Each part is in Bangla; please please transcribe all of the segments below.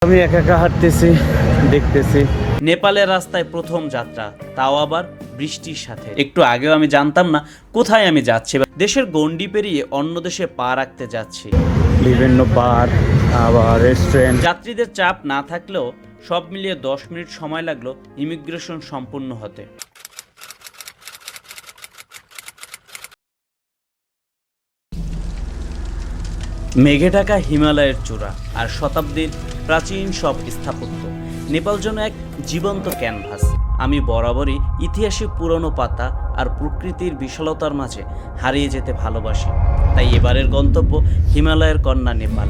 আমি একা একা হাঁটতেছি, দেখতেছি। নেপালের রাস্তায় প্রথম যাত্রা, তাও আবার বৃষ্টির সাথে। একটু আগেও আমি জানতাম না কোথায় আমি যাচ্ছি। দেশের গণ্ডি পেরিয়ে অন্য দেশে পা রাখতে যাচ্ছি। বিভিন্ন বার, আবার রেস্টুরেন্ট। যাত্রীদের চাপ না থাকলেও সব মিলিয়ে 10 মিনিট সময় লাগলো ইমিগ্রেশন সম্পূর্ণ হতে। মেঘে ঢাকা হিমালয়ের চূড়া আর শতাব্দীর প্রাচীন সব স্থাপত্য। নেপাল যেন এক জীবন্ত ক্যানভাস। আমি বরাবরই ইতিহাসে পুরনো পাতা আর প্রকৃতির বিশালতার মাঝে হারিয়ে যেতে ভালোবাসি। তাই এবারের গন্তব্য হিমালয়ের কন্যা নেপাল।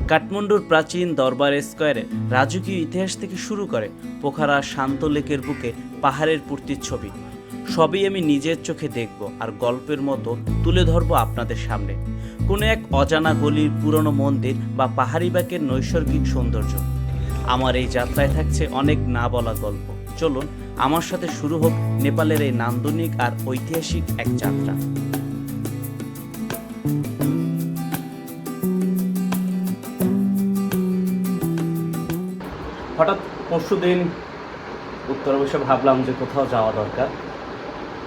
কাঠমান্ডুর প্রাচীন দরবার স্কোয়ারে রাজকীয় ইতিহাস থেকে শুরু করে পোখারা শান্ত লেকের বুকে পাহাড়ের পূর্তির ছবি সবই আমি নিজের চোখে দেখব আর গল্পের মতো তুলে ধরবো আপনাদের সামনে। কোনো এক অজানা গলির পুরনো মন্দির বা পাহাড়ি বাঁকের নৈসর্গিক সৌন্দর্য। আমার এই যাত্রায় থাকছে অনেক না বলা গল্প। চলুন আমার সাথে শুরু হোক নেপালের এই নান্দনিক আর ঐতিহাসিক এক যাত্রা। হঠাৎ পরশুদিন উত্তরে বসে ভাবলাম যে কোথাও যাওয়া দরকার।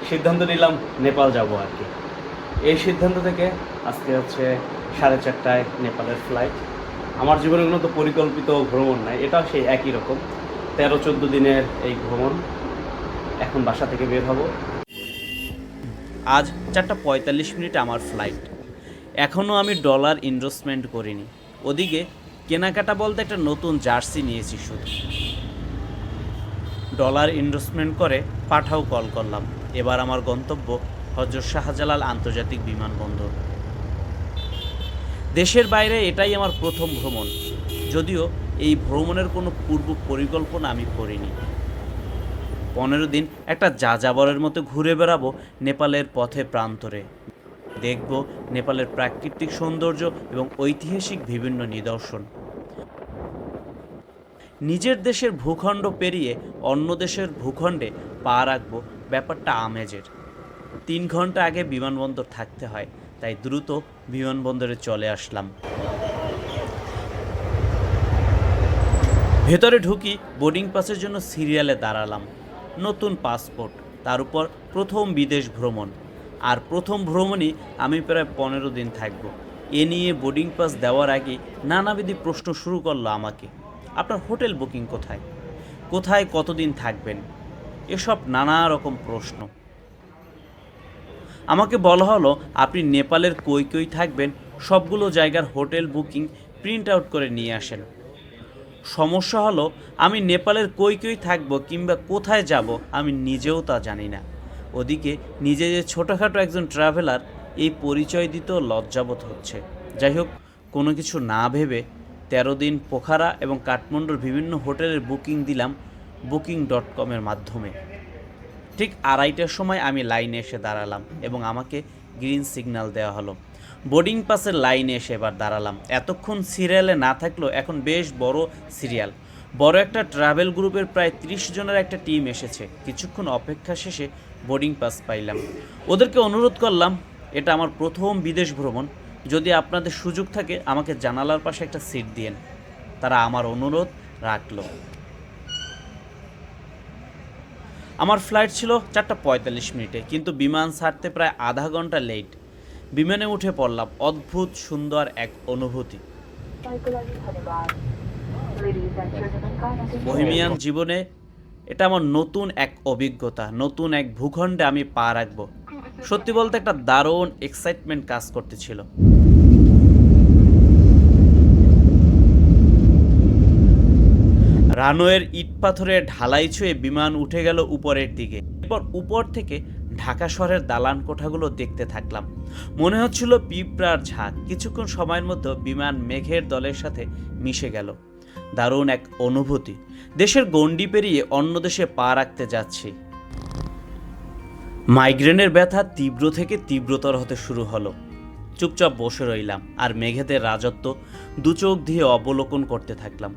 সিদ্ধান্ত নিলাম নেপাল যাব আর কি। এই সিদ্ধান্ত থেকে আজকে হচ্ছে 4:30টায় নেপালের ফ্লাইট। আমার জীবনে কোনো তো পরিকল্পিত ভ্রমণ নাই, এটাও সেই একই রকম 13-14 দিনের এই ভ্রমণ। এখন বাসা থেকে বের হব। আজ 4:45 আমার ফ্লাইট। এখনও আমি ডলার ইনভেস্টমেন্ট করিনি। ওদিকে কেনাকাটা বলতে একটা নতুন জার্সি নিয়েছি শুধু। ডলার ইনভেস্টমেন্ট করে পাঠাও কল করলাম। এবার আমার গন্তব্য হযরত শাহজালাল আন্তর্জাতিক বিমানবন্দর। দেশের বাইরে এটাই আমার প্রথম ভ্রমণ, যদিও এই ভ্রমণের কোনো পূর্ব পরিকল্পনা আমি করিনি। 15 দিন একটা যাযাবরের মতো ঘুরে বেড়াবো নেপালের পথে প্রান্তরে। দেখব নেপালের প্রাকৃতিক সৌন্দর্য এবং ঐতিহাসিক বিভিন্ন নিদর্শন। নিজের দেশের ভূখণ্ড পেরিয়ে অন্য দেশের ভূখণ্ডে পা রাখবো, ব্যাপারটা আমেজের। 3 ঘন্টা আগে বিমানবন্দর থাকতে হয়, তাই দ্রুত বিমানবন্দরে চলে আসলাম। ভেতরে ঢুকি, বোর্ডিং পাসের জন্য সিরিয়ালে দাঁড়ালাম। নতুন পাসপোর্ট, তার উপর প্রথম বিদেশ ভ্রমণ। আর প্রথম ভ্রমণই আমি প্রায় 15 দিন থাকব। এ নিয়ে বোর্ডিং পাস দেওয়ার আগে নানাবিধি প্রশ্ন শুরু করলো আমাকে। আপনার হোটেল বুকিং কোথায়, কোথায় কতদিন থাকবেন, এসব নানা রকম প্রশ্ন। আমাকে বলা হলো আপনি নেপালের কই কই থাকবেন সবগুলো জায়গার হোটেল বুকিং প্রিন্ট আউট করে নিয়ে আসেন। সমস্যা হলো আমি নেপালের কই কই থাকবো কিংবা কোথায় যাব আমি নিজেও তা জানি না। ওদিকে নিজে যে ছোটোখাটো একজন ট্রাভেলার, এই পরিচয় দিতেও লজ্জাবোধ হচ্ছে। যাই হোক, কোনো কিছু না ভেবে 13 দিন পোখারা এবং কাঠমান্ডুর বিভিন্ন হোটেলের বুকিং দিলাম booking.com-এর মাধ্যমে। ঠিক 2:30টার সময় আমি লাইনে এসে দাঁড়ালাম এবং আমাকে গ্রিন সিগন্যাল দেওয়া হলো। বোর্ডিং পাসের লাইনে এসে এবার দাঁড়ালাম। এতক্ষণ সিরিয়ালে না থাকলেও এখন বেশ বড় সিরিয়াল। বড় একটা ট্রাভেল গ্রুপের প্রায় 30 জনের একটা টিম এসেছে। কিছুক্ষণ অপেক্ষা শেষে বোর্ডিং পাস পাইলাম। ওদেরকে অনুরোধ করলাম, এটা আমার প্রথম বিদেশ ভ্রমণ, যদি আপনাদের সুযোগ থাকে আমাকে জানালার পাশে একটা সিট দিয়েন। তারা আমার অনুরোধ রাখলো। আমার ফ্লাইট ছিল 4:45, কিন্তু বিমান ছাড়তে প্রায় আধা ঘন্টা লেট। বিমানে উঠে পড়লাম, অদ্ভুত সুন্দর এক অনুভূতি। বহিমিয়ান জীবনে এটা আমার নতুন এক অভিজ্ঞতা, নতুন এক ভূখণ্ডে আমি পা রাখবো। সত্যি বলতে একটা দারুণ এক্সাইটমেন্ট কাজ করতেছিল। রানওয়ের ইট পাথরের ঢালাই ছুঁয়ে বিমান উঠে গেল উপরের দিকে। এরপর উপর থেকে ঢাকা শহরের দালান কোঠাগুলো দেখতে থাকলাম। মনে হচ্ছিল পিঁপড়ার ঝাঁক। কিছুক্ষণ সময়ের মধ্যে বিমান মেঘের দলের সাথে মিশে গেল। দারুণ এক অনুভূতি। দেশের গণ্ডি পেরিয়ে অন্য দেশে পা রাখতে যাচ্ছি। মাইগ্রেনের ব্যথা তীব্র থেকে তীব্রতর হতে শুরু হলো। চুপচাপ বসে রইলাম আর মেঘেদের রাজত্ব দু চোখ দিয়ে অবলোকন করতে থাকলাম।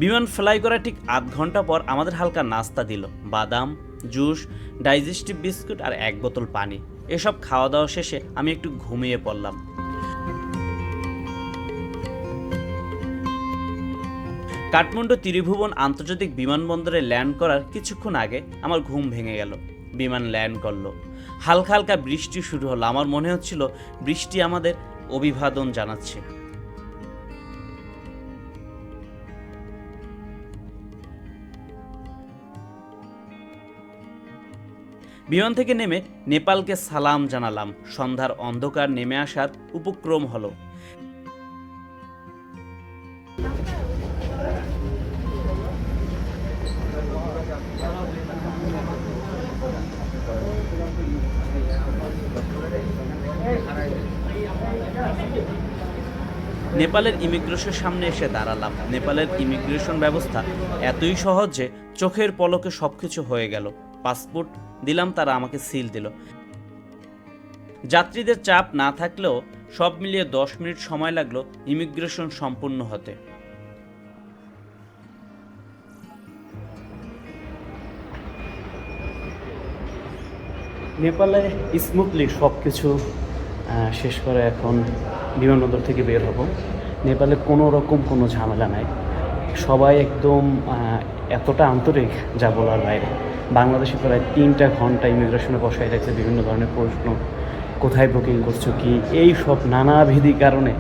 বিমান ফ্লাই করা ঠিক আধ ঘন্টা পর আমাদের হালকা নাস্তা দিল। বাদাম, জুস, ডাইজেস্টিভ বিস্কুট আর 1 বোতল পানি। এসব খাওয়া দাওয়া শেষে আমি একটু ঘুমিয়ে পড়লাম। কাঠমান্ডু ত্রিভুবন আন্তর্জাতিক বিমানবন্দরে ল্যান্ড করার কিছুক্ষণ আগে আমার ঘুম ভেঙে গেল। বিমান ল্যান্ড করলো, হালকা হালকা বৃষ্টি শুরু হলো। আমার মনে হচ্ছিল বৃষ্টি আমাদের অভিবাদন জানাচ্ছে। বিমান থেকে নেমে নেপালকে সালাম জানালাম। সন্ধ্যার অন্ধকার নেমে আসার উপক্রম হলো। নেপালের ইমিগ্রেশনের সামনে এসে দাঁড়ালাম। নেপালের ইমিগ্রেশন ব্যবস্থা এতই সহজ যে চোখের পলকে সবকিছু হয়ে গেল। পাসপোর্ট দিলাম, তারা আমাকে সিল দিল। যাত্রীদের চাপ না থাকলেও সব মিলিয়ে 10 মিনিট সময় লাগলো ইমিগ্রেশন সম্পূর্ণ হতে। নেপালে স্মুথলি সব কিছু শেষ করে এখন বিমানবন্দর থেকে বের হব। নেপালে কোনো রকম কোনো ঝামেলা নাই, সবাই একদম এতটা আন্তরিক যা বলার বাইরে। বাংলাদেশে প্রায় 3টা ঘন্টা ইমিগ্রেশনে বসাই রাখছে, বিভিন্ন ধরনের প্রশ্ন, কোথায় বুকিং করছো কি, এই সব নানাবিধি কারণে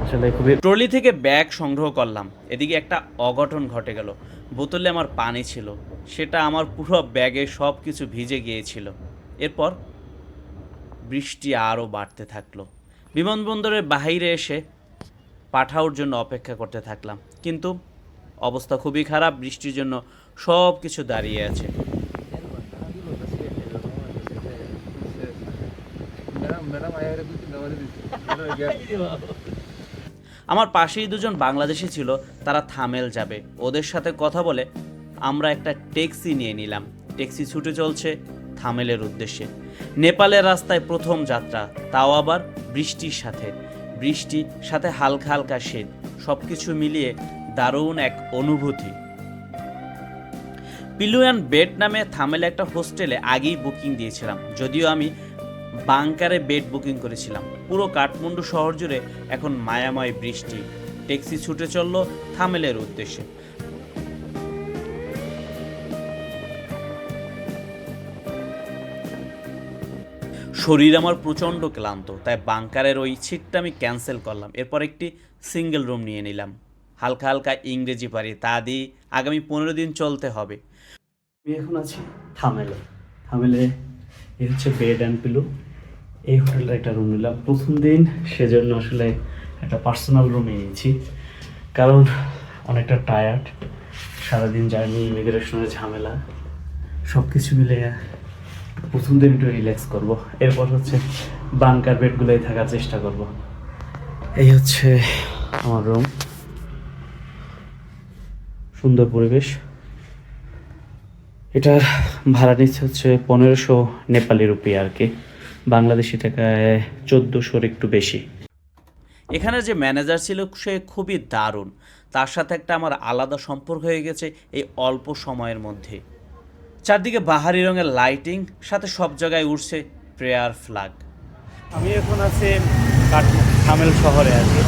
আসলে খুবই। ট্রলি থেকে ব্যাগ সংগ্রহ করলাম। এদিকে একটা অঘটন ঘটে গেল। বোতলে আমার পানি ছিল, সেটা আমার পুরো ব্যাগে সব কিছু ভিজে গিয়েছিল। এরপর বৃষ্টি আরও বাড়তে থাকলো। বিমানবন্দরের বাইরে এসে পাঠাওয়ার জন্য অপেক্ষা করতে থাকলাম, কিন্তু অবস্থা খুবই খারাপ। বৃষ্টির জন্য সব কিছু দাঁড়িয়ে আছে। আমার পাশেই দুজন বাংলাদেশি ছিল, তারা থামেল যাবে। ওদের সাথে কথা বলে আমরা একটা ট্যাক্সি নিয়ে নিলাম। ট্যাক্সি ছুটে চলছে থামেলের উদ্দেশ্যে। নেপালের রাস্তায় প্রথম যাত্রা, তাও আবার বৃষ্টির সাথে হালকা হালকা শীত, সব কিছু মিলিয়ে দারুণ এক অনুভূতি। পিলুয়ান বেড নামে থামেলে একটা হোস্টেলে আগেই বুকিং দিয়েছিলাম, যদিও আমি বাংকারে বেড বুকিং করেছিলাম। পুরো কাঠমান্ডু শহর জুড়ে এখন মায়াময় বৃষ্টি। ট্যাক্সি ছুটে চলল থামেলের উদ্দেশ্যে। শরীর আমার প্রচণ্ড ক্লান্ত, তাই বাংকারের ওই সিটটা আমি ক্যান্সেল করলাম। এরপর একটি সিঙ্গেল রুম নিয়ে নিলাম। হালকা হালকা ইংরেজি পারি, তা দিয়ে আগামী 15 দিন চলতে হবে। আমি এখন আছি থামেলে এই হচ্ছে বেড অ্যান্ড পিলো। এই হোটেলটা একটা রুম নিলাম প্রথম দিন, সেজন্য আসলে একটা পার্সোনাল রুম নিয়েছি, কারণ অনেকটা টায়ার্ড, সারাদিন জার্নি, ইমিগ্রেশনের ঝামেলা, সব কিছু মিলে প্রথম দিন একটু রিল্যাক্স করব। এরপর হচ্ছে বাংকার বেডগুলোই থাকার চেষ্টা করব। এই হচ্ছে আমার রুম, সুন্দর পরিবেশ। এটার ভাড়া নিচ্ছে হচ্ছে 1500 নেপালি রুপি, আর কি বাংলাদেশি টাকায় 1400-র একটু বেশি। এখানে যে ম্যানেজার ছিল সে খুবই দারুণ। তার সাথে একটা আমার আলাদা সম্পর্ক হয়ে গেছে এই অল্প সময়ের মধ্যে। চারদিকে বাহারি রঙের লাইটিং, সাথে সব জায়গায় উঠছে প্রেয়ার ফ্ল্যাগ। আমি এখন আছি থামেল শহরে আছি।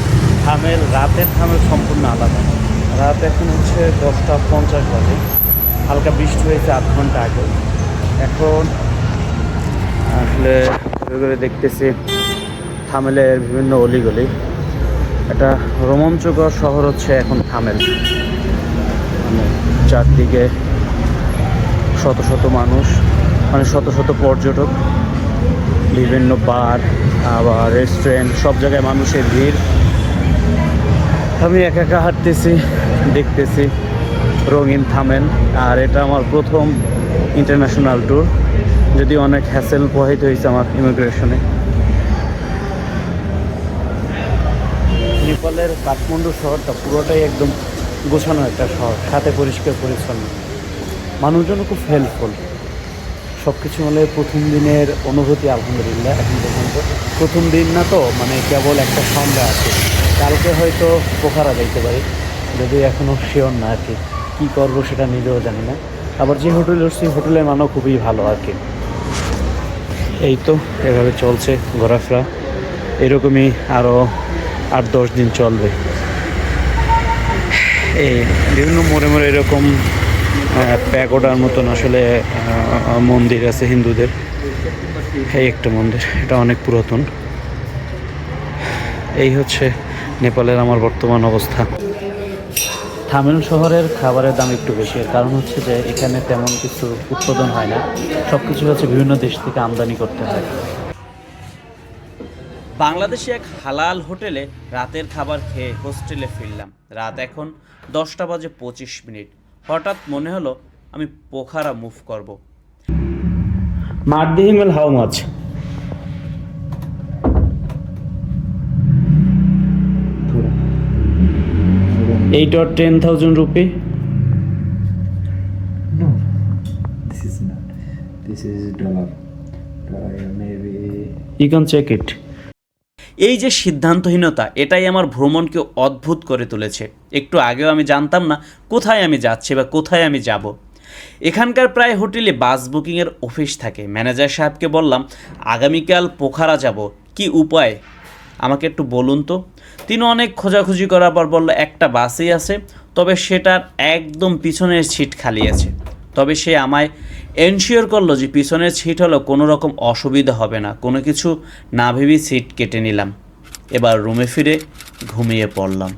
রাতের থামেল সম্পূর্ণ আলাদা। রাত এখন হচ্ছে 10টা 50 বাজে। হালকা বৃষ্টি হয়েছে 8 ঘন্টা আগে। এখন আসলে ঘুরে দেখতেছি থামেলের বিভিন্ন অলিগলি। একটা রোমাঞ্চকর শহর হচ্ছে এখন থামেল। মানে চারদিকে শত শত মানুষ, মানে শত শত পর্যটক, বিভিন্ন বার, আবার রেস্টুরেন্ট, সব জায়গায় মানুষের ভিড়। আমি একা একা হাঁটতেছি, দেখতেছি রঙিন থামেল। আর এটা আমার প্রথম ইন্টারন্যাশনাল ট্যুর, যদি অনেক হ্যাসেল প্রবাহিত হয়েছে আমার ইমিগ্রেশনে। নেপালের কাঠমান্ডু শহরটা পুরোটাই একদম গোছানো একটা শহর, সাথে পরিষ্কার পরিচ্ছন্ন, মানুষজনও খুব হেল্পফুল। সব কিছু হলে প্রথম দিনের অনুভূতি আলহামদুলিল্লাহ এখন পর্যন্ত। প্রথম দিন না তো, মানে কেবল একটা সন্ধ্যা আছে, কালকে হয়তো পোখারা যাইতে পারি, যদি এখনও শিওর না আর কি। কী করবো সেটা নিজেও জানি না। আবার যে হোটেলে উঠছি হোটেলের মানও খুবই ভালো আর কি। এই তো এভাবে চলছে ঘোরাফেরা, এরকমই আরও 8-10 দিন চলবে। এই বিভিন্ন মোড়ে মোড়ে এরকম প্যাগোডার মতন আসলে মন্দির আছে হিন্দুদের। এই একটা মন্দির, এটা অনেক পুরাতন। এই হচ্ছে নেপালের আমার বর্তমান অবস্থা। তামিল শহরের খাবারের দাম একটু বেশি, এর কারণ হচ্ছে যে এখানে তেমন কিছু উৎপাদন হয় না, সব কিছু হচ্ছে বিভিন্ন দেশ থেকে আমদানি করতে হয়। বাংলাদেশে এক হালাল হোটেলে রাতের খাবার খেয়ে হোস্টেলে ফিরলাম। রাত এখন 10:25। হঠাৎ মনে হলো আমি পোখারা মুভ করব। মার্দি হিমেল how much? 8 or 10,000 rupee? No, this is not. This is dollar. Maybe. You can check it. এই যে সিদ্ধান্তহীনতা, এটাই আমার ভ্রমণকে অদ্ভুত করে তুলেছে। একটু আগেও আমি জানতাম না কোথায় আমি যাচ্ছি বা কোথায় আমি যাব। এখানকার প্রায় হোটেলে বাস বুকিংয়ের অফিস থাকে। ম্যানেজার সাহেবকে বললাম আগামীকাল পোখারা যাব, কি উপায় আমাকে একটু বলুন তো। তিনি অনেক খোঁজাখুঁজি করার পর বলল একটা বাসই আছে, তবে সেটার একদম পিছনের সিট খালি আছে। তবে সে আমায় এনশিওর করলো যে পিছনের সিট হলো কোনো রকম অসুবিধা হবে না। কোনো কিছু না ভেবেই সিট কেটে নিলাম। এবার রুমে ফিরে ঘুমিয়ে পড়লাম।